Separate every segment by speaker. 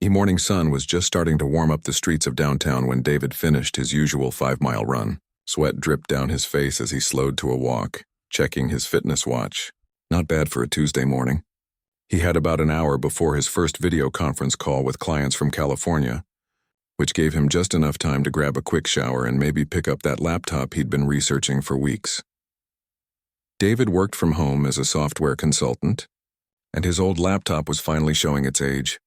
Speaker 1: The morning sun was just starting to warm up the streets of downtown when David finished his usual 5-mile run. Sweat dripped down his face as he slowed to a walk, checking his fitness watch. Not bad for a Tuesday morning. He had about an hour before his first video conference call with clients from California, which gave him just enough time to grab a quick shower and maybe pick up that laptop he'd been researching for weeks. David worked from home as a software consultant, and his old laptop was finally showing its age.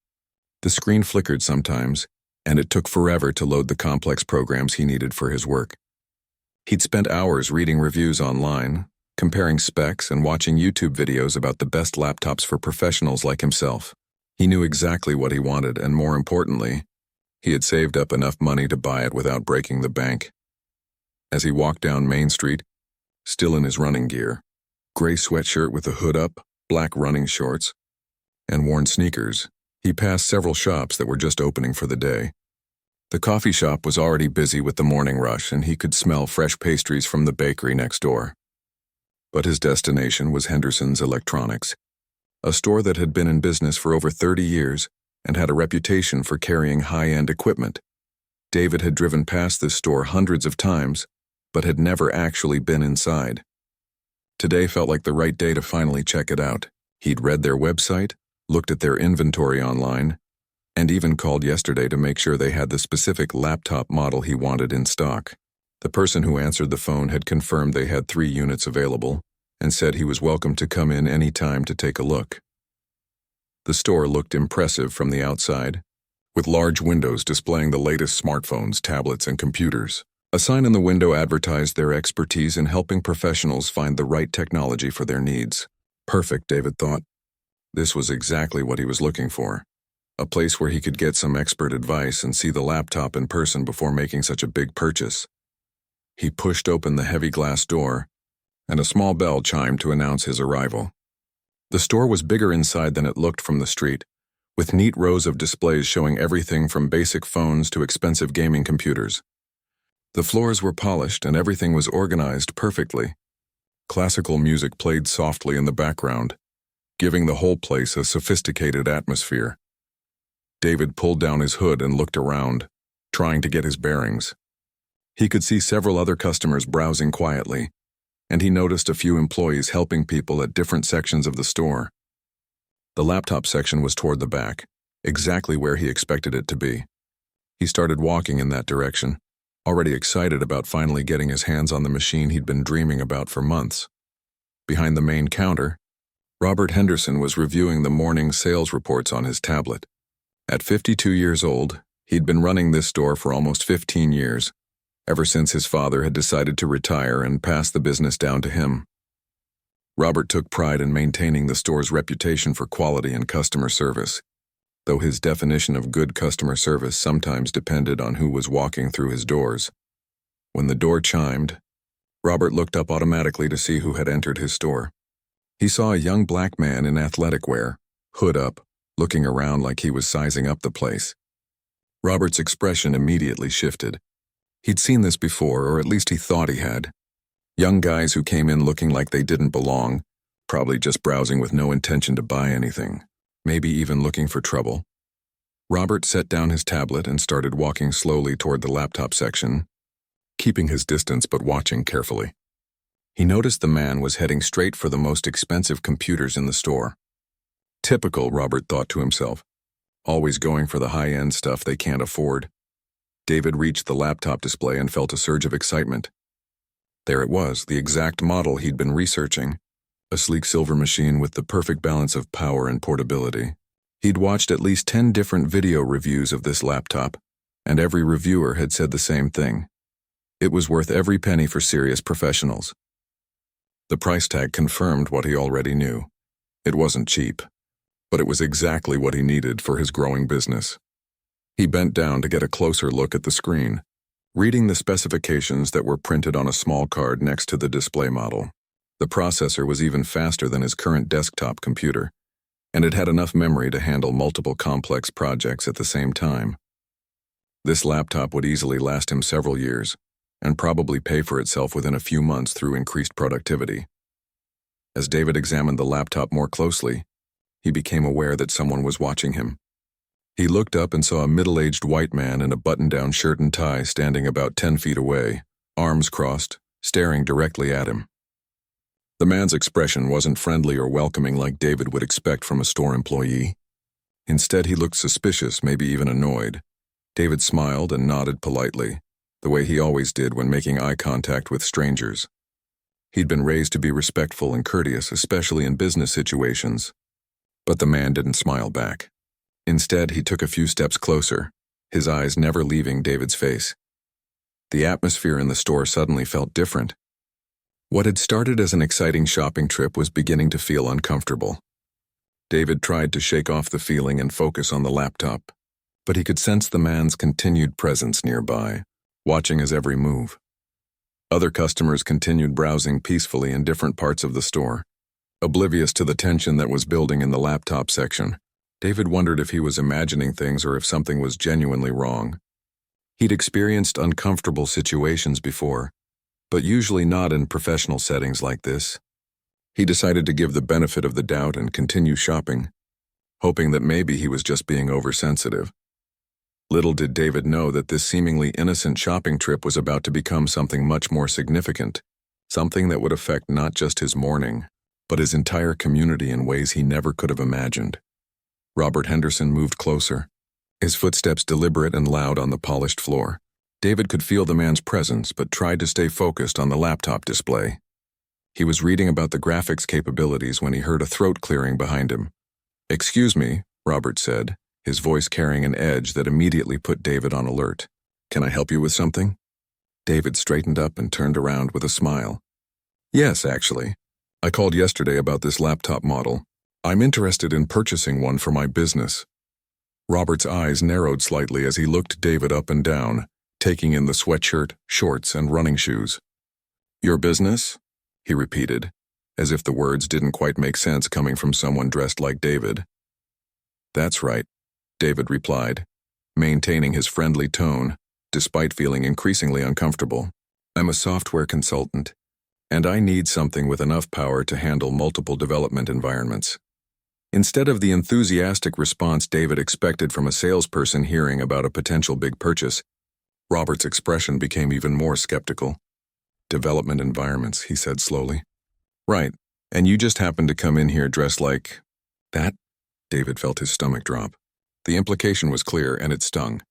Speaker 1: The screen flickered sometimes, and it took forever to load the complex programs he needed for his work. He'd spent hours reading reviews online, comparing specs and watching YouTube videos about the best laptops for professionals like himself. He knew exactly what he wanted, and more importantly, he had saved up enough money to buy it without breaking the bank. As he walked down Main Street, still in his running gear, gray sweatshirt with the hood up, black running shorts, and worn sneakers, he passed several shops that were just opening for the day. The coffee shop was already busy with the morning rush, and he could smell fresh pastries from the bakery next door. But his destination was Henderson's Electronics, a store that had been in business for over 30 years and had a reputation for carrying high-end equipment. David had driven past this store hundreds of times, but had never actually been inside. Today felt like the right day to finally check it out. He'd read their website, looked at their inventory online, and even called yesterday to make sure they had the specific laptop model he wanted in stock. The person who answered the phone had confirmed they had 3 units available and said he was welcome to come in any time to take a look. The store looked impressive from the outside, with large windows displaying the latest smartphones, tablets, and computers. A sign in the window advertised their expertise in helping professionals find the right technology for their needs. Perfect, David thought. This was exactly what he was looking for. A place where he could get some expert advice and see the laptop in person before making such a big purchase. He pushed open the heavy glass door, and a small bell chimed to announce his arrival. The store was bigger inside than it looked from the street, with neat rows of displays showing everything from basic phones to expensive gaming computers. The floors were polished and everything was organized perfectly. Classical music played softly in the background, giving the whole place a sophisticated atmosphere. David pulled down his hood and looked around, trying to get his bearings. He could see several other customers browsing quietly, and he noticed a few employees helping people at different sections of the store. The laptop section was toward the back, exactly where he expected it to be. He started walking in that direction, already excited about finally getting his hands on the machine he'd been dreaming about for months. Behind the main counter, Robert Henderson was reviewing the morning sales reports on his tablet. At 52 years old, he'd been running this store for almost 15 years, ever since his father had decided to retire and pass the business down to him. Robert took pride in maintaining the store's reputation for quality and customer service, though his definition of good customer service sometimes depended on who was walking through his doors. When the door chimed, Robert looked up automatically to see who had entered his store. He saw a young black man in athletic wear, hood up, looking around like he was sizing up the place. Robert's expression immediately shifted. He'd seen this before, or at least he thought he had. Young guys who came in looking like they didn't belong, probably just browsing with no intention to buy anything, maybe even looking for trouble. Robert set down his tablet and started walking slowly toward the laptop section, keeping his distance but watching carefully. He noticed the man was heading straight for the most expensive computers in the store. Typical, Robert thought to himself, always going for the high-end stuff they can't afford. David reached the laptop display and felt a surge of excitement. There it was, the exact model he'd been researching, a sleek silver machine with the perfect balance of power and portability. He'd watched at least 10 different video reviews of this laptop, and every reviewer had said the same thing. It was worth every penny for serious professionals. The price tag confirmed what he already knew. It wasn't cheap, but it was exactly what he needed for his growing business. He bent down to get a closer look at the screen, reading the specifications that were printed on a small card next to the display model. The processor was even faster than his current desktop computer, and it had enough memory to handle multiple complex projects at the same time. This laptop would easily last him several years, and probably pay for itself within a few months through increased productivity. As David examined the laptop more closely, he became aware that someone was watching him. He looked up and saw a middle-aged white man in a button-down shirt and tie standing about 10 feet away, arms crossed, staring directly at him. The man's expression wasn't friendly or welcoming like David would expect from a store employee. Instead, he looked suspicious, maybe even annoyed. David smiled and nodded politely, the way he always did when making eye contact with strangers. He'd been raised to be respectful and courteous, especially in business situations. But the man didn't smile back. Instead, he took a few steps closer, his eyes never leaving David's face. The atmosphere in the store suddenly felt different. What had started as an exciting shopping trip was beginning to feel uncomfortable. David tried to shake off the feeling and focus on the laptop, but he could sense the man's continued presence nearby, watching his every move. Other customers continued browsing peacefully in different parts of the store, oblivious to the tension that was building in the laptop section. David wondered if he was imagining things or if something was genuinely wrong. He'd experienced uncomfortable situations before, but usually not in professional settings like this. He decided to give the benefit of the doubt and continue shopping, hoping that maybe he was just being oversensitive. Little did David know that this seemingly innocent shopping trip was about to become something much more significant, something that would affect not just his morning, but his entire community in ways he never could have imagined. Robert Henderson moved closer, his footsteps deliberate and loud on the polished floor. David could feel the man's presence but tried to stay focused on the laptop display. He was reading about the graphics capabilities when he heard a throat clearing behind him. "Excuse me," Robert said, his voice carrying an edge that immediately put David on alert. "Can I help you with something?" David straightened up and turned around with a smile. "Yes, actually. I called yesterday about this laptop model. I'm interested in purchasing one for my business." Robert's eyes narrowed slightly as he looked David up and down, taking in the sweatshirt, shorts, and running shoes. "Your business?" he repeated, as if the words didn't quite make sense coming from someone dressed like David. "That's right," David replied, maintaining his friendly tone, despite feeling increasingly uncomfortable. "I'm a software consultant, and I need something with enough power to handle multiple development environments." Instead of the enthusiastic response David expected from a salesperson hearing about a potential big purchase, Robert's expression became even more skeptical. "Development environments," he said slowly. "Right, and you just happened to come in here dressed like that?" David felt his stomach drop. The implication was clear, and it stung.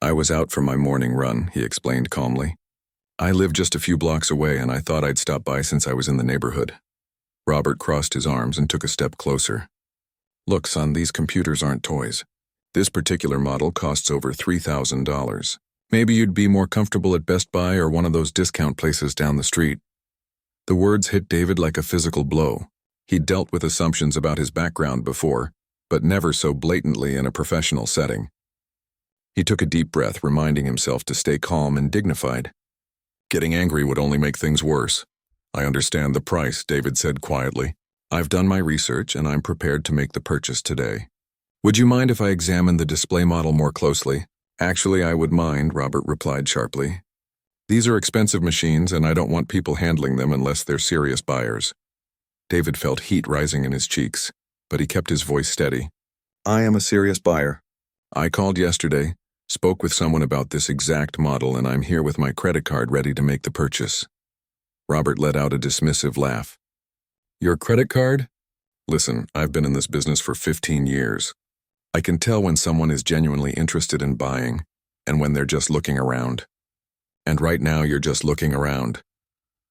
Speaker 1: "I was out for my morning run," he explained calmly. "I live just a few blocks away, and I thought I'd stop by since I was in the neighborhood." Robert crossed his arms and took a step closer. "Look, son, these computers aren't toys. This particular model costs over $3,000. Maybe you'd be more comfortable at Best Buy or one of those discount places down the street." The words hit David like a physical blow. He'd dealt with assumptions about his background before, but never so blatantly in a professional setting. He took a deep breath, reminding himself to stay calm and dignified. "Getting angry would only make things worse." "I understand the price," David said quietly. "I've done my research and I'm prepared to make the purchase today. Would you mind if I examine the display model more closely?" "Actually, I would mind," Robert replied sharply. "These are expensive machines and I don't want people handling them unless they're serious buyers." David felt heat rising in his cheeks, but he kept his voice steady. "I am a serious buyer. I called yesterday, spoke with someone about this exact model, and I'm here with my credit card ready to make the purchase." Robert let out a dismissive laugh. "Your credit card? Listen, I've been in this business for 15 years. I can tell when someone is genuinely interested in buying and when they're just looking around. And right now you're just looking around."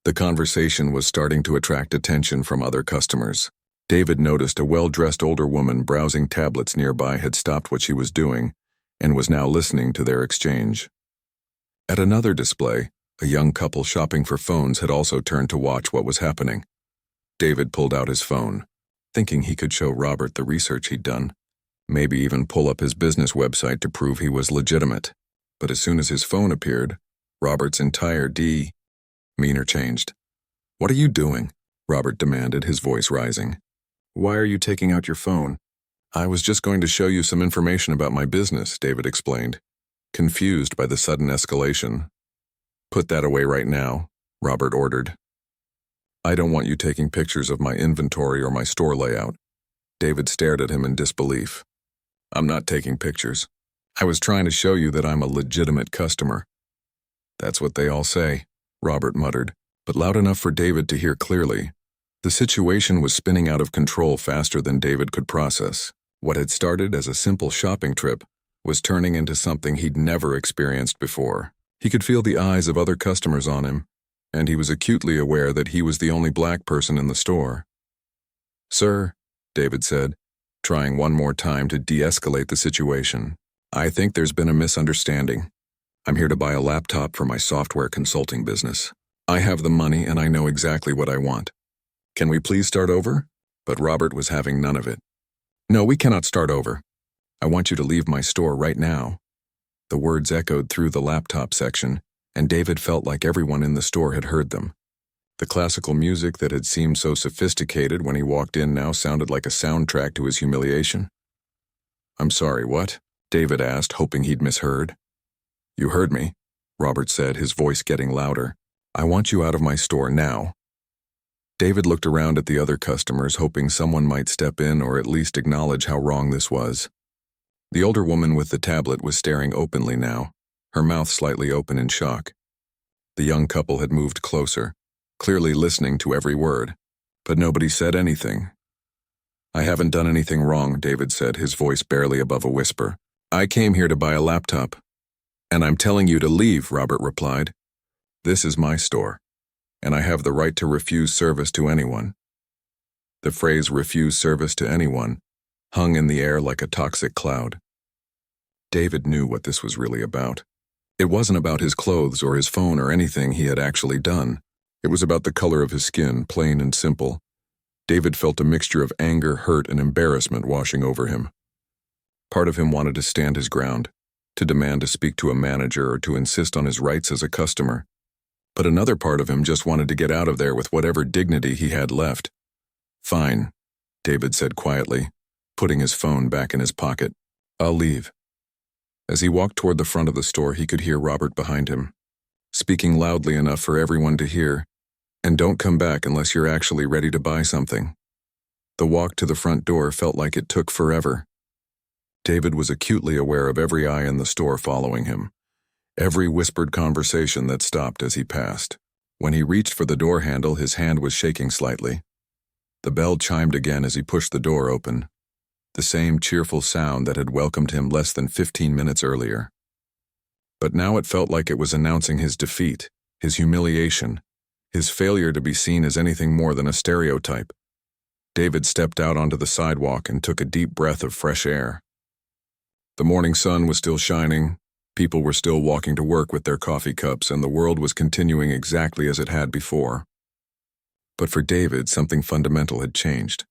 Speaker 1: The conversation was starting to attract attention from other customers. David noticed a well-dressed older woman browsing tablets nearby had stopped what she was doing and was now listening to their exchange. At another display, a young couple shopping for phones had also turned to watch what was happening. David pulled out his phone, thinking he could show Robert the research he'd done, maybe even pull up his business website to prove he was legitimate. But as soon as his phone appeared, Robert's entire demeanor changed. "What are you doing?" Robert demanded, his voice rising. "Why are you taking out your phone?" "I was just going to show you some information about my business," David explained, confused by the sudden escalation. "Put that away right now," Robert ordered. "I don't want you taking pictures of my inventory or my store layout." David stared at him in disbelief. I'm not taking pictures. I was trying to show you that I'm a legitimate customer. That's what they all say, Robert muttered, but loud enough for David to hear clearly. The situation was spinning out of control faster than David could process. What had started as a simple shopping trip was turning into something he'd never experienced before. He could feel the eyes of other customers on him, and he was acutely aware that he was the only black person in the store. "Sir," David said, trying one more time to de-escalate the situation, "I think there's been a misunderstanding. I'm here to buy a laptop for my software consulting business. I have the money and I know exactly what I want. Can we please start over?" But Robert was having none of it. "No, we cannot start over. I want you to leave my store right now." The words echoed through the laptop section, and David felt like everyone in the store had heard them. The classical music that had seemed so sophisticated when he walked in now sounded like a soundtrack to his humiliation. "I'm sorry, what?" David asked, hoping he'd misheard. "You heard me," Robert said, his voice getting louder. "I want you out of my store now." David looked around at the other customers, hoping someone might step in or at least acknowledge how wrong this was. The older woman with the tablet was staring openly now, her mouth slightly open in shock. The young couple had moved closer, clearly listening to every word, but nobody said anything. "I haven't done anything wrong," David said, his voice barely above a whisper. "I came here to buy a laptop." "And I'm telling you to leave," Robert replied. "This is my store, and I have the right to refuse service to anyone." The phrase "refuse service to anyone" hung in the air like a toxic cloud. David knew what this was really about. It wasn't about his clothes or his phone or anything he had actually done. It was about the color of his skin, plain and simple. David felt a mixture of anger, hurt, and embarrassment washing over him. Part of him wanted to stand his ground, to demand to speak to a manager or to insist on his rights as a customer. But another part of him just wanted to get out of there with whatever dignity he had left. "Fine," David said quietly, putting his phone back in his pocket. "I'll leave." As he walked toward the front of the store, he could hear Robert behind him, speaking loudly enough for everyone to hear, "And don't come back unless you're actually ready to buy something." The walk to the front door felt like it took forever. David was acutely aware of every eye in the store following him, every whispered conversation that stopped as he passed. When he reached for the door handle, his hand was shaking slightly. The bell chimed again as he pushed the door open, the same cheerful sound that had welcomed him less than 15 minutes earlier. But now it felt like it was announcing his defeat, his humiliation, his failure to be seen as anything more than a stereotype. David stepped out onto the sidewalk and took a deep breath of fresh air. The morning sun was still shining, people were still walking to work with their coffee cups, and the world was continuing exactly as it had before. But for David, something fundamental had changed.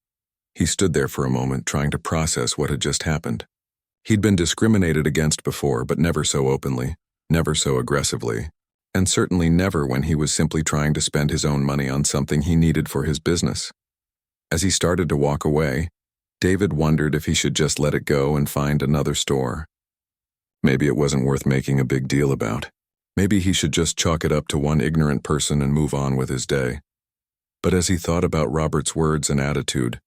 Speaker 1: He stood there for a moment, trying to process what had just happened. He'd been discriminated against before, but never so openly, never so aggressively, and certainly never when he was simply trying to spend his own money on something he needed for his business. As he started to walk away, David wondered if he should just let it go and find another store. Maybe it wasn't worth making a big deal about. Maybe he should just chalk it up to one ignorant person and move on with his day. But as he thought about Robert's words and attitude,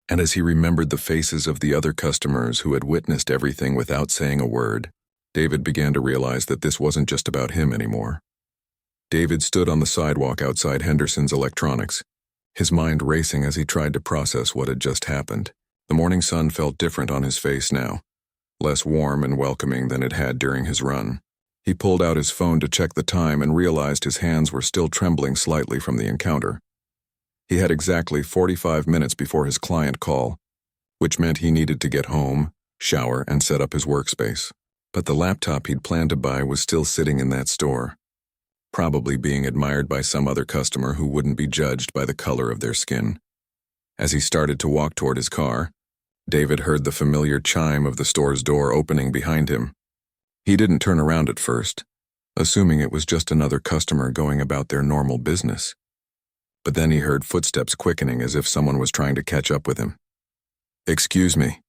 Speaker 1: and as he remembered the faces of the other customers who had witnessed everything without saying a word, David began to realize that this wasn't just about him anymore. David stood on the sidewalk outside Henderson's Electronics, his mind racing as he tried to process what had just happened. The morning sun felt different on his face now, less warm and welcoming than it had during his run. He pulled out his phone to check the time and realized his hands were still trembling slightly from the encounter. He had exactly 45 minutes before his client call, which meant he needed to get home, shower, and set up his workspace. But the laptop he'd planned to buy was still sitting in that store, probably being admired by some other customer who wouldn't be judged by the color of their skin. As he started to walk toward his car, David heard the familiar chime of the store's door opening behind him. He didn't turn around at first, assuming it was just another customer going about their normal business. But then he heard footsteps quickening as if someone was trying to catch up with him. "Excuse me,"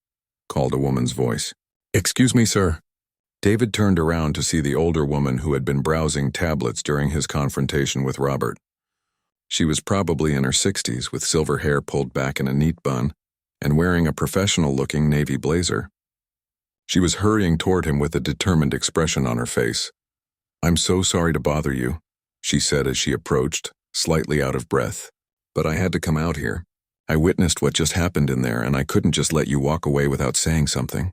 Speaker 1: called a woman's voice. "Excuse me, sir." David turned around to see the older woman who had been browsing tablets during his confrontation with Robert. She was probably in her 60s with silver hair pulled back in a neat bun and wearing a professional-looking navy blazer. She was hurrying toward him with a determined expression on her face. "I'm so sorry to bother you," she said as she approached, slightly out of breath. "But I had to come out here. I witnessed what just happened in there, and I couldn't just let you walk away without saying something."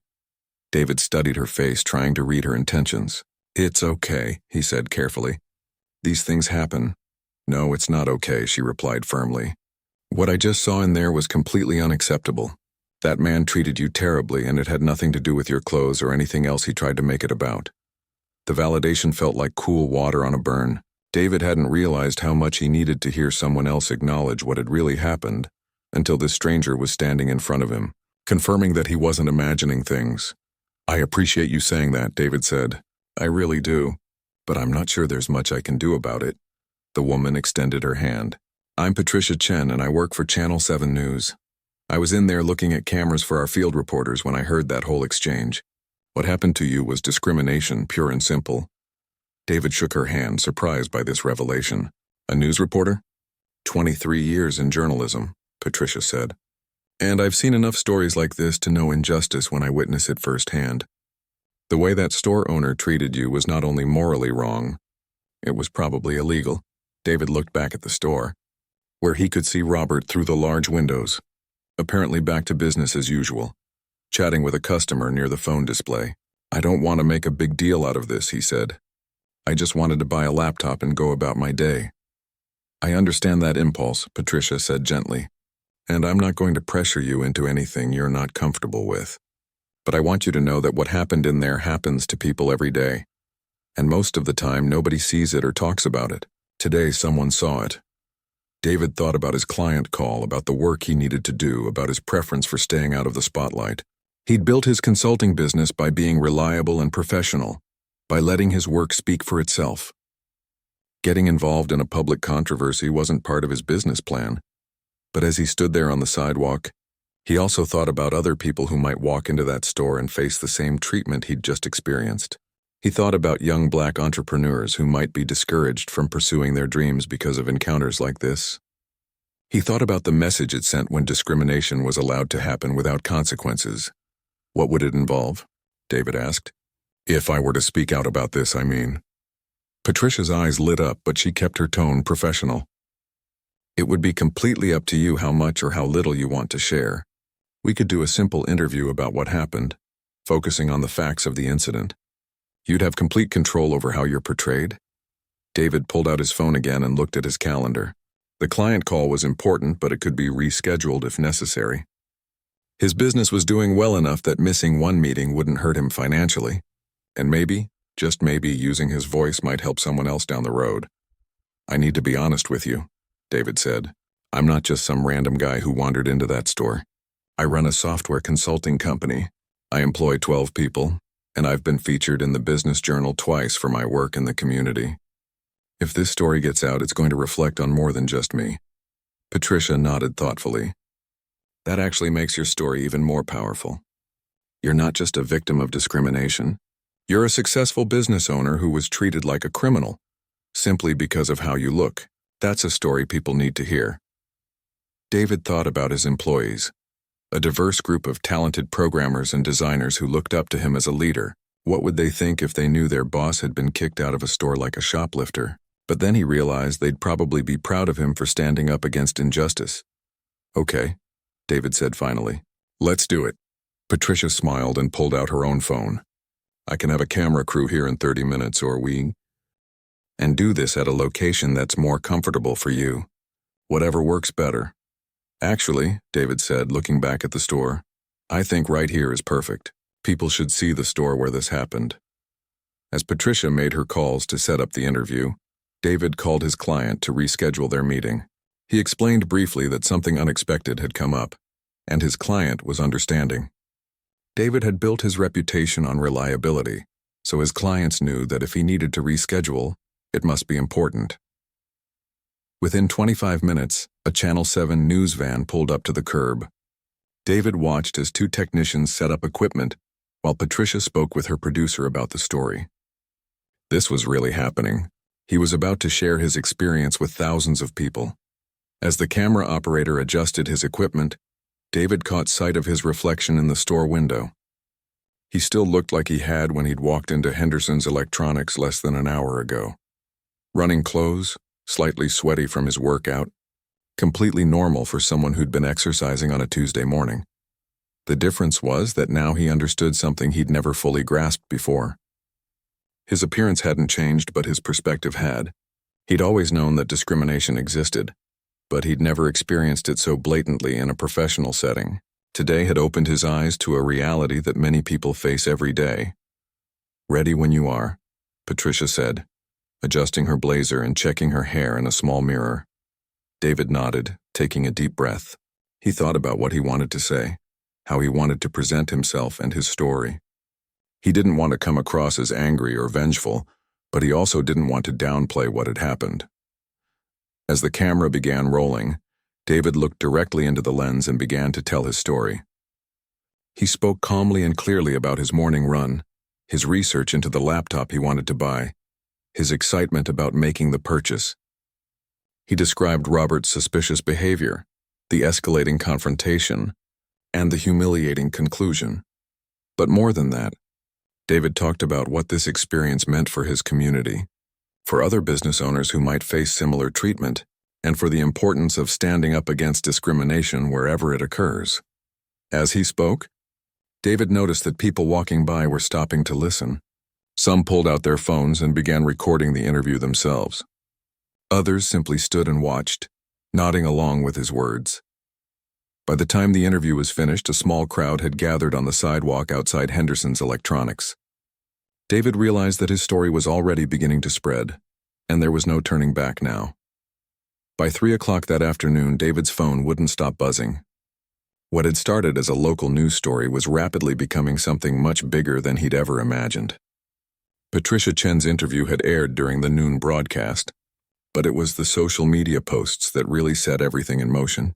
Speaker 1: David studied her face, trying to read her intentions. "It's okay," he said carefully. "These things happen." "No, it's not okay," she replied firmly. "What I just saw in there was completely unacceptable. That man treated you terribly, and it had nothing to do with your clothes or anything else he tried to make it about." The validation felt like cool water on a burn. David hadn't realized how much he needed to hear someone else acknowledge what had really happened until this stranger was standing in front of him, confirming that he wasn't imagining things. "I appreciate you saying that," David said. "I really do. But I'm not sure there's much I can do about it." The woman extended her hand. "I'm Patricia Chen, and I work for Channel 7 News. I was in there looking at cameras for our field reporters when I heard that whole exchange. What happened to you was discrimination, pure and simple." David shook her hand, surprised by this revelation. "A news reporter?" 23 years in journalism," Patricia said. "And I've seen enough stories like this to know injustice when I witness it firsthand. The way that store owner treated you was not only morally wrong, it was probably illegal." David looked back at the store, where he could see Robert through the large windows, apparently back to business as usual, chatting with a customer near the phone display. "I don't want to make a big deal out of this," he said. "I just wanted to buy a laptop and go about my day." "I understand that impulse," Patricia said gently, "and I'm not going to pressure you into anything you're not comfortable with. But I want you to know that what happened in there happens to people every day. And most of the time, nobody sees it or talks about it. Today, someone saw it." David thought about his client call, about the work he needed to do, about his preference for staying out of the spotlight. He'd built his consulting business by being reliable and professional, by letting his work speak for itself. Getting involved in a public controversy wasn't part of his business plan. But as he stood there on the sidewalk, he also thought about other people who might walk into that store and face the same treatment he'd just experienced. He thought about young black entrepreneurs who might be discouraged from pursuing their dreams because of encounters like this. He thought about the message it sent when discrimination was allowed to happen without consequences. "What would it involve?" David asked. "If I were to speak out about this, I mean." Patricia's eyes lit up, but she kept her tone professional. "It would be completely up to you how much or how little you want to share. We could do a simple interview about what happened, focusing on the facts of the incident. You'd have complete control over how you're portrayed." David pulled out his phone again and looked at his calendar. The client call was important, but it could be rescheduled if necessary. His business was doing well enough that missing one meeting wouldn't hurt him financially. And maybe, just maybe, using his voice might help someone else down the road. "I need to be honest with you," David said. "I'm not just some random guy who wandered into that store. I run a software consulting company. I employ 12 people. And I've been featured in the Business Journal twice for my work in the community. If this story gets out, it's going to reflect on more than just me." Patricia nodded thoughtfully. "That actually makes your story even more powerful. You're not just a victim of discrimination. You're a successful business owner who was treated like a criminal, simply because of how you look. That's a story people need to hear." David thought about his employees. A diverse group of talented programmers and designers who looked up to him as a leader. What would they think if they knew their boss had been kicked out of a store like a shoplifter? But then he realized they'd probably be proud of him for standing up against injustice. "Okay," David said finally. "Let's do it." Patricia smiled and pulled out her own phone. "I can have a camera crew here in 30 minutes, or we and do this at a location that's more comfortable for you. Whatever works better." "Actually," David said, looking back at the store, "I think right here is perfect. People should see the store where this happened." As Patricia made her calls to set up the interview, David called his client to reschedule their meeting. He explained briefly that something unexpected had come up, and his client was understanding. David had built his reputation on reliability, so his clients knew that if he needed to reschedule, it must be important. Within 25 minutes, a Channel 7 news van pulled up to the curb. David watched as two technicians set up equipment while Patricia spoke with her producer about the story. This was really happening. He was about to share his experience with thousands of people. As the camera operator adjusted his equipment, David caught sight of his reflection in the store window. He still looked like he had when he'd walked into Henderson's Electronics less than an hour ago. Running clothes, slightly sweaty from his workout, completely normal for someone who'd been exercising on a Tuesday morning. The difference was that now he understood something he'd never fully grasped before. His appearance hadn't changed, but his perspective had. He'd always known that discrimination existed, but he'd never experienced it so blatantly in a professional setting. Today had opened his eyes to a reality that many people face every day. "Ready when you are," Patricia said, adjusting her blazer and checking her hair in a small mirror. David nodded, taking a deep breath. He thought about what he wanted to say, how he wanted to present himself and his story. He didn't want to come across as angry or vengeful, but he also didn't want to downplay what had happened. As the camera began rolling, David looked directly into the lens and began to tell his story. He spoke calmly and clearly about his morning run, his research into the laptop he wanted to buy, his excitement about making the purchase. He described Robert's suspicious behavior, the escalating confrontation, and the humiliating conclusion. But more than that, David talked about what this experience meant for his community, for other business owners who might face similar treatment, and for the importance of standing up against discrimination wherever it occurs. As he spoke, David noticed that people walking by were stopping to listen. Some pulled out their phones and began recording the interview themselves. Others simply stood and watched, nodding along with his words. By the time the interview was finished, a small crowd had gathered on the sidewalk outside Henderson's Electronics. David realized that his story was already beginning to spread, and there was no turning back now. By 3 o'clock that afternoon, David's phone wouldn't stop buzzing. What had started as a local news story was rapidly becoming something much bigger than he'd ever imagined. Patricia Chen's interview had aired during the noon broadcast, but it was the social media posts that really set everything in motion.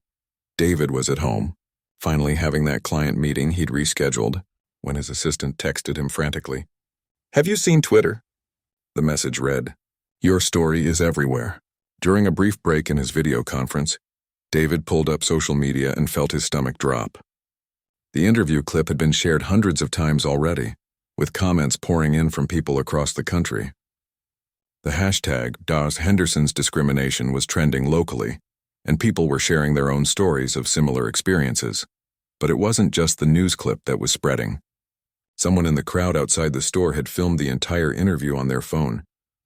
Speaker 1: David was at home, finally having that client meeting he'd rescheduled, when his assistant texted him frantically. "Have you seen Twitter?" The message read, "Your story is everywhere." During a brief break in his video conference, David pulled up social media and felt his stomach drop. The interview clip had been shared hundreds of times already, with comments pouring in from people across the country. The hashtag Das Henderson's discrimination was trending locally, and people were sharing their own stories of similar experiences. But it wasn't just the news clip that was spreading. Someone in the crowd outside the store had filmed the entire interview on their phone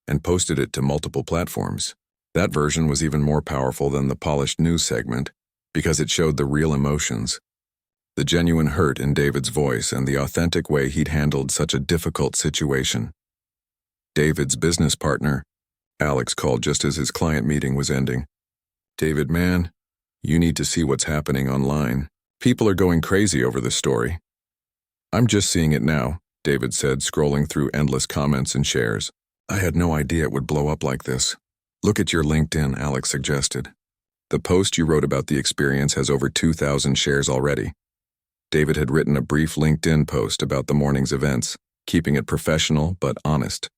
Speaker 1: and posted it to multiple platforms. That version was even more powerful than the polished news segment because it showed the real emotions, the genuine hurt in David's voice and the authentic way he'd handled such a difficult situation. David's business partner, Alex, called just as his client meeting was ending. "David, man, you need to see what's happening online. People are going crazy over this story." "I'm just seeing it now," David said, scrolling through endless comments and shares. "I had no idea it would blow up like this." "Look at your LinkedIn," Alex suggested. "The post you wrote about the experience has over 2,000 shares already." David had written a brief LinkedIn post about the morning's events, keeping it professional but honest.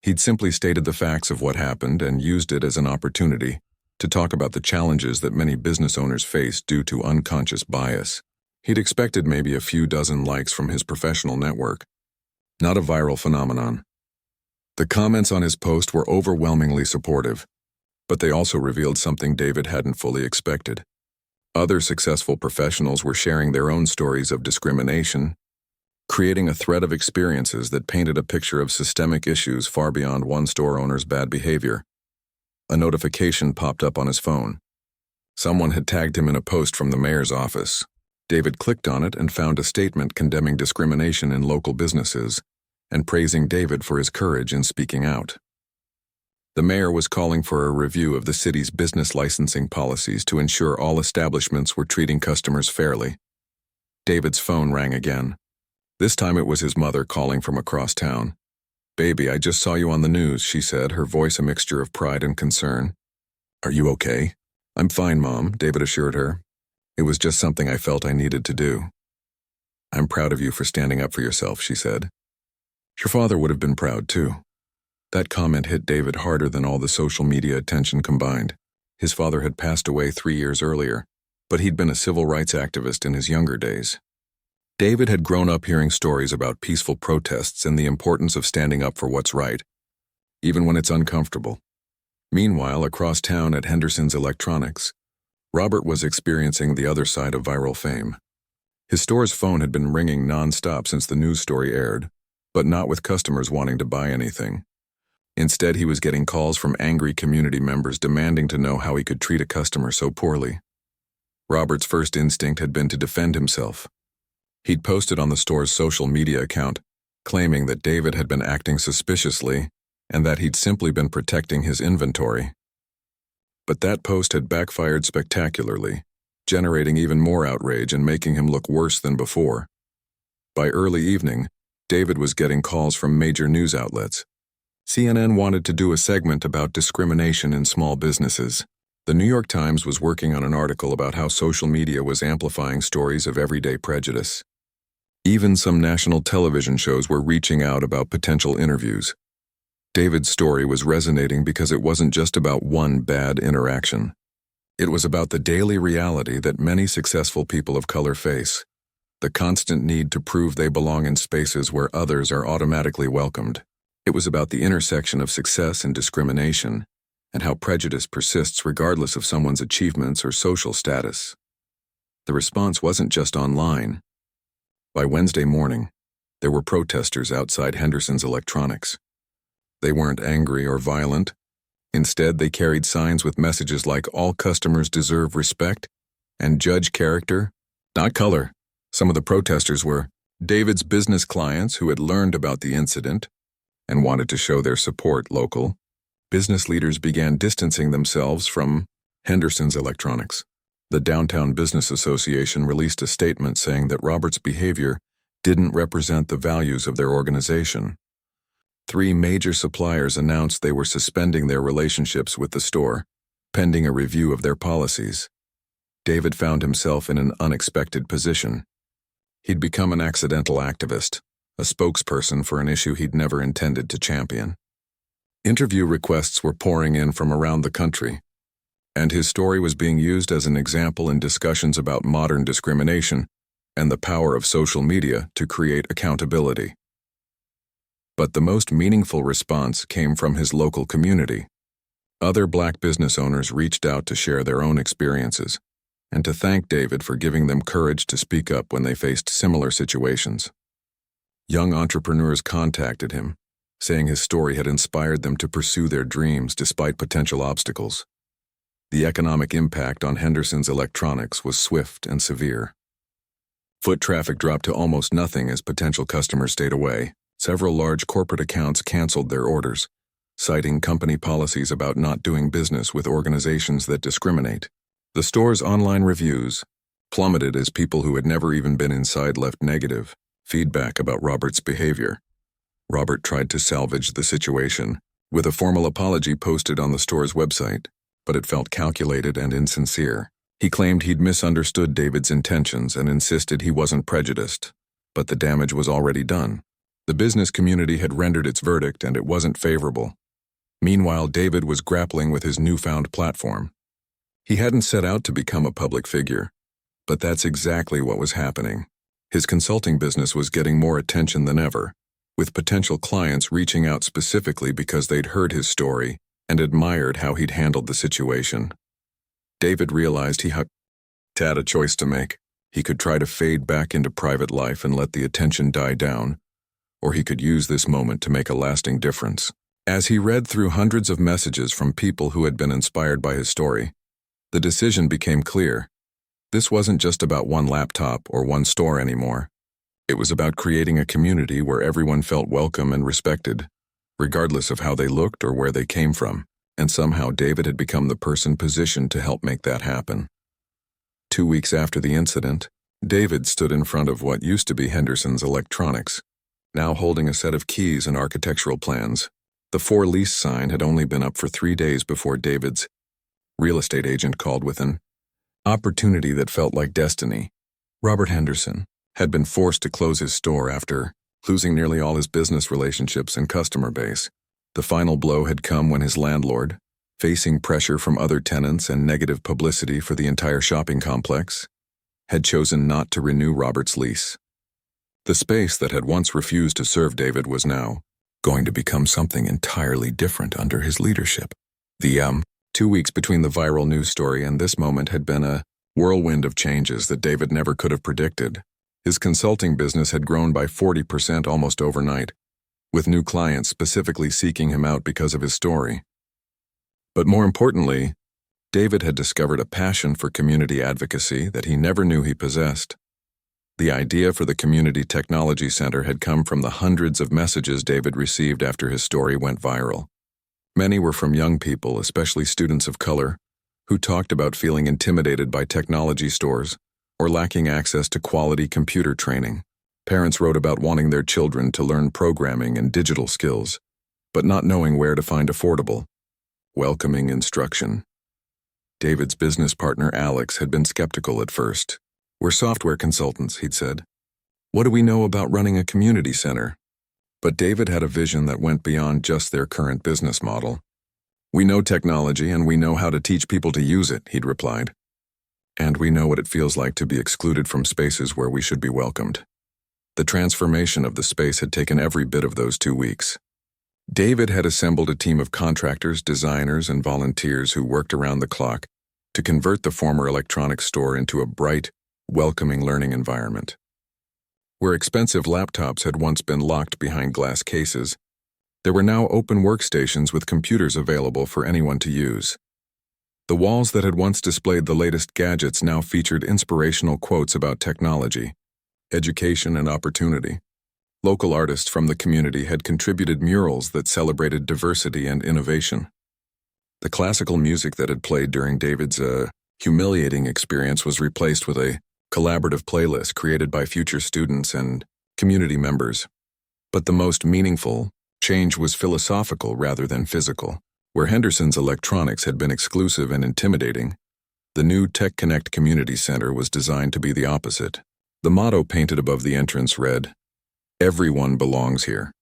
Speaker 1: He'd simply stated the facts of what happened and used it as an opportunity to talk about the challenges that many business owners face due to unconscious bias. He'd expected maybe a few dozen likes from his professional network, not a viral phenomenon. The comments on his post were overwhelmingly supportive, but they also revealed something David hadn't fully expected. Other successful professionals were sharing their own stories of discrimination, creating a thread of experiences that painted a picture of systemic issues far beyond one store owner's bad behavior. A notification popped up on his phone. Someone had tagged him in a post from the mayor's office. David clicked on it and found a statement condemning discrimination in local businesses and praising David for his courage in speaking out. The mayor was calling for a review of the city's business licensing policies to ensure all establishments were treating customers fairly. David's phone rang again. This time it was his mother calling from across town. "Baby, I just saw you on the news," she said, her voice a mixture of pride and concern. "Are you okay?" "I'm fine, Mom," David assured her. "It was just something I felt I needed to do." "I'm proud of you for standing up for yourself," she said. "Your father would have been proud, too." That comment hit David harder than all the social media attention combined. His father had passed away 3 years earlier, but he'd been a civil rights activist in his younger days. David had grown up hearing stories about peaceful protests and the importance of standing up for what's right, even when it's uncomfortable. Meanwhile, across town at Henderson's Electronics, Robert was experiencing the other side of viral fame. His store's phone had been ringing non-stop since the news story aired, but not with customers wanting to buy anything. Instead, he was getting calls from angry community members demanding to know how he could treat a customer so poorly. Robert's first instinct had been to defend himself. He'd posted on the store's social media account, claiming that David had been acting suspiciously and that he'd simply been protecting his inventory. But that post had backfired spectacularly, generating even more outrage and making him look worse than before. By early evening, David was getting calls from major news outlets. CNN wanted to do a segment about discrimination in small businesses. The New York Times was working on an article about how social media was amplifying stories of everyday prejudice. Even some national television shows were reaching out about potential interviews. David's story was resonating because it wasn't just about one bad interaction. It was about the daily reality that many successful people of color face, the constant need to prove they belong in spaces where others are automatically welcomed. It was about the intersection of success and discrimination, and how prejudice persists regardless of someone's achievements or social status. The response wasn't just online. By Wednesday morning, there were protesters outside Henderson's Electronics. They weren't angry or violent. Instead, they carried signs with messages like "All customers deserve respect" and "Judge character, not color." Some of the protesters were David's business clients who had learned about the incident and wanted to show their support local. Business leaders began distancing themselves from Henderson's Electronics. The Downtown Business Association released a statement saying that Robert's behavior didn't represent the values of their organization. 3 major suppliers announced they were suspending their relationships with the store, pending a review of their policies. David found himself in an unexpected position. He'd become an accidental activist, a spokesperson for an issue he'd never intended to champion. Interview requests were pouring in from around the country, and his story was being used as an example in discussions about modern discrimination and the power of social media to create accountability. But the most meaningful response came from his local community. Other Black business owners reached out to share their own experiences and to thank David for giving them courage to speak up when they faced similar situations. Young entrepreneurs contacted him, saying his story had inspired them to pursue their dreams despite potential obstacles. The economic impact on Henderson's Electronics was swift and severe. Foot traffic dropped to almost nothing as potential customers stayed away. Several large corporate accounts canceled their orders, citing company policies about not doing business with organizations that discriminate. The store's online reviews plummeted as people who had never even been inside left negative feedback about Robert's behavior. Robert tried to salvage the situation with a formal apology posted on the store's website, but it felt calculated and insincere. He claimed he'd misunderstood David's intentions and insisted he wasn't prejudiced, but the damage was already done. The business community had rendered its verdict, and it wasn't favorable. Meanwhile, David was grappling with his newfound platform. He hadn't set out to become a public figure, but that's exactly what was happening. His consulting business was getting more attention than ever, with potential clients reaching out specifically because they'd heard his story and admired how he'd handled the situation. David realized he had a choice to make. He could try to fade back into private life and let the attention die down, or he could use this moment to make a lasting difference. As he read through hundreds of messages from people who had been inspired by his story, the decision became clear. This wasn't just about one laptop or one store anymore. It was about creating a community where everyone felt welcome and respected, regardless of how they looked or where they came from, and somehow David had become the person positioned to help make that happen. 2 weeks after the incident, David stood in front of what used to be Henderson's Electronics, now holding a set of keys and architectural plans. The for lease sign had only been up for 3 days before David's real estate agent called with an opportunity that felt like destiny. Robert Henderson had been forced to close his store after losing nearly all his business relationships and customer base. The final blow had come when his landlord, facing pressure from other tenants and negative publicity for the entire shopping complex, had chosen not to renew Robert's lease. The space that had once refused to serve David was now going to become something entirely different under his leadership. The 2 weeks between the viral news story and this moment had been a whirlwind of changes that David never could have predicted. His consulting business had grown by 40% almost overnight, with new clients specifically seeking him out because of his story. But more importantly, David had discovered a passion for community advocacy that he never knew he possessed. The idea for the Community Technology Center had come from the hundreds of messages David received after his story went viral. Many were from young people, especially students of color, who talked about feeling intimidated by technology stores or lacking access to quality computer training. Parents wrote about wanting their children to learn programming and digital skills, but not knowing where to find affordable, welcoming instruction. David's business partner, Alex, had been skeptical at first. "We're software consultants," he'd said. "What do we know about running a community center?" But David had a vision that went beyond just their current business model. "We know technology and we know how to teach people to use it," he'd replied. "And we know what it feels like to be excluded from spaces where we should be welcomed." The transformation of the space had taken every bit of those 2 weeks. David had assembled a team of contractors, designers, and volunteers who worked around the clock to convert the former electronics store into a bright, welcoming learning environment. Where expensive laptops had once been locked behind glass cases, there were now open workstations with computers available for anyone to use. The walls that had once displayed the latest gadgets now featured inspirational quotes about technology, education, and opportunity. Local artists from the community had contributed murals that celebrated diversity and innovation. The classical music that had played during David's humiliating experience was replaced with a collaborative playlist created by future students and community members. But the most meaningful change was philosophical rather than physical. Where Henderson's electronics had been exclusive and intimidating, the new Tech Connect Community Center was designed to be the opposite. The motto painted above the entrance read, "Everyone belongs here."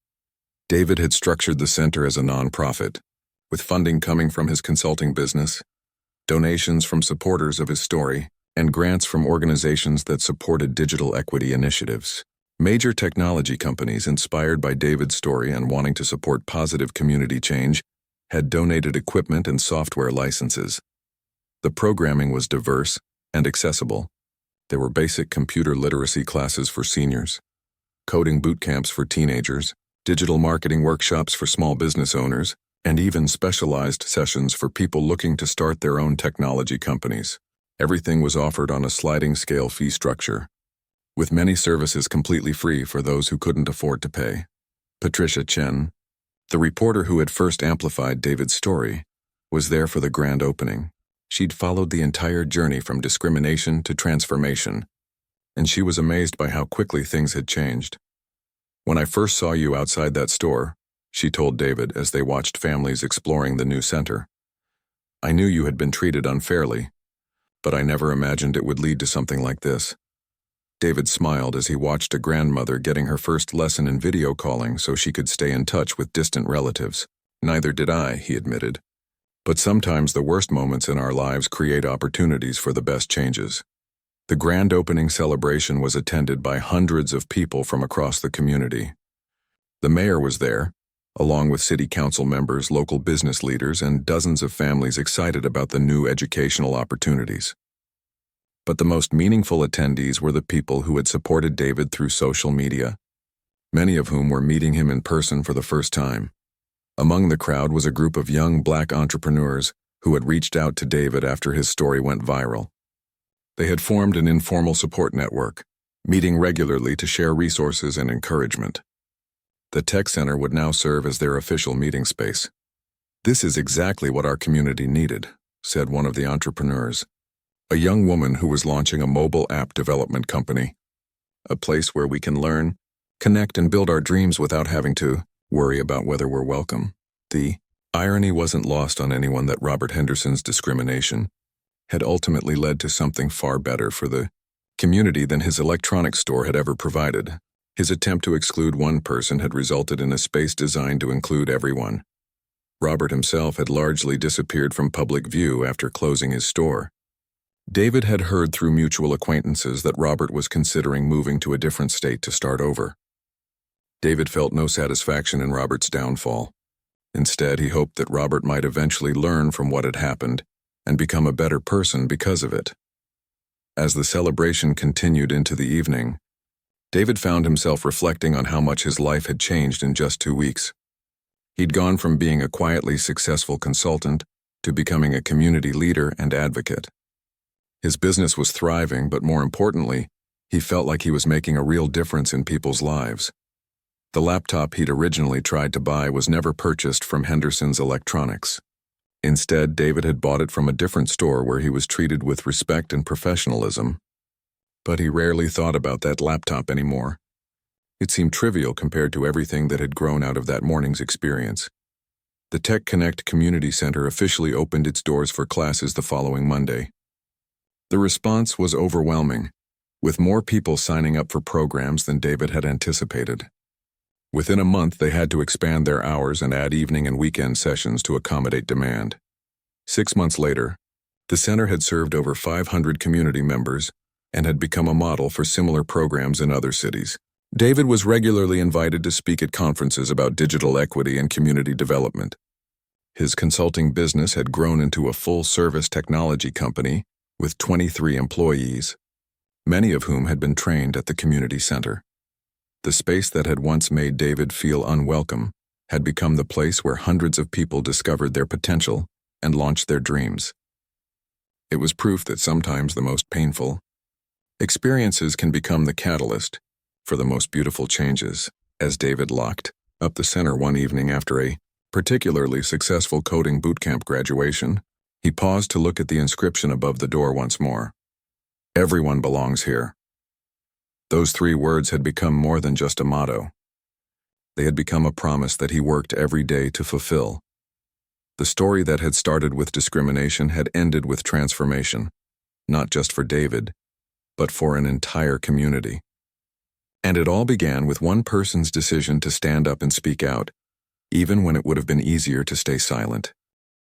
Speaker 1: David had structured the center as a nonprofit, with funding coming from his consulting business, donations from supporters of his story, and grants from organizations that supported digital equity initiatives. Major technology companies, inspired by David's story and wanting to support positive community change, had donated equipment and software licenses. The programming was diverse and accessible. There were basic computer literacy classes for seniors, coding boot camps for teenagers, digital marketing workshops for small business owners, and even specialized sessions for people looking to start their own technology companies. Everything was offered on a sliding scale fee structure, with many services completely free for those who couldn't afford to pay. Patricia Chen, the reporter who had first amplified David's story, was there for the grand opening. She'd followed the entire journey from discrimination to transformation, and she was amazed by how quickly things had changed. "When I first saw you outside that store," she told David as they watched families exploring the new center, "I knew you had been treated unfairly, but I never imagined it would lead to something like this." David smiled as he watched a grandmother getting her first lesson in video calling so she could stay in touch with distant relatives. "Neither did I," he admitted. "But sometimes the worst moments in our lives create opportunities for the best changes." The grand opening celebration was attended by hundreds of people from across the community. The mayor was there, along with city council members, local business leaders, and dozens of families excited about the new educational opportunities. But the most meaningful attendees were the people who had supported David through social media, many of whom were meeting him in person for the first time. Among the crowd was a group of young Black entrepreneurs who had reached out to David after his story went viral. They had formed an informal support network, meeting regularly to share resources and encouragement. The tech center would now serve as their official meeting space. "This is exactly what our community needed," said one of the entrepreneurs, a young woman who was launching a mobile app development company. "A place where we can learn, connect, and build our dreams without having to worry about whether we're welcome." The irony wasn't lost on anyone that Robert Henderson's discrimination had ultimately led to something far better for the community than his electronics store had ever provided. His attempt to exclude one person had resulted in a space designed to include everyone. Robert himself had largely disappeared from public view after closing his store. David had heard through mutual acquaintances that Robert was considering moving to a different state to start over. David felt no satisfaction in Robert's downfall. Instead, he hoped that Robert might eventually learn from what had happened and become a better person because of it. As the celebration continued into the evening, David found himself reflecting on how much his life had changed in just 2 weeks. He'd gone from being a quietly successful consultant to becoming a community leader and advocate. His business was thriving, but more importantly, he felt like he was making a real difference in people's lives. The laptop he'd originally tried to buy was never purchased from Henderson's Electronics. Instead, David had bought it from a different store where he was treated with respect and professionalism. But he rarely thought about that laptop anymore. It seemed trivial compared to everything that had grown out of that morning's experience. The Tech Connect Community Center officially opened its doors for classes the following Monday. The response was overwhelming, with more people signing up for programs than David had anticipated. Within a month, they had to expand their hours and add evening and weekend sessions to accommodate demand. 6 months later, the center had served over 500 community members and had become a model for similar programs in other cities. David was regularly invited to speak at conferences about digital equity and community development. His consulting business had grown into a full-service technology company with 23 employees, many of whom had been trained at the community center. The space that had once made David feel unwelcome had become the place where hundreds of people discovered their potential and launched their dreams. It was proof that sometimes the most painful experiences can become the catalyst for the most beautiful changes. As David locked up the center one evening after a particularly successful coding bootcamp graduation, he paused to look at the inscription above the door once more. "Everyone belongs here." Those 3 words had become more than just a motto. They had become a promise that he worked every day to fulfill. The story that had started with discrimination had ended with transformation, not just for David, but for an entire community. And it all began with one person's decision to stand up and speak out, even when it would have been easier to stay silent.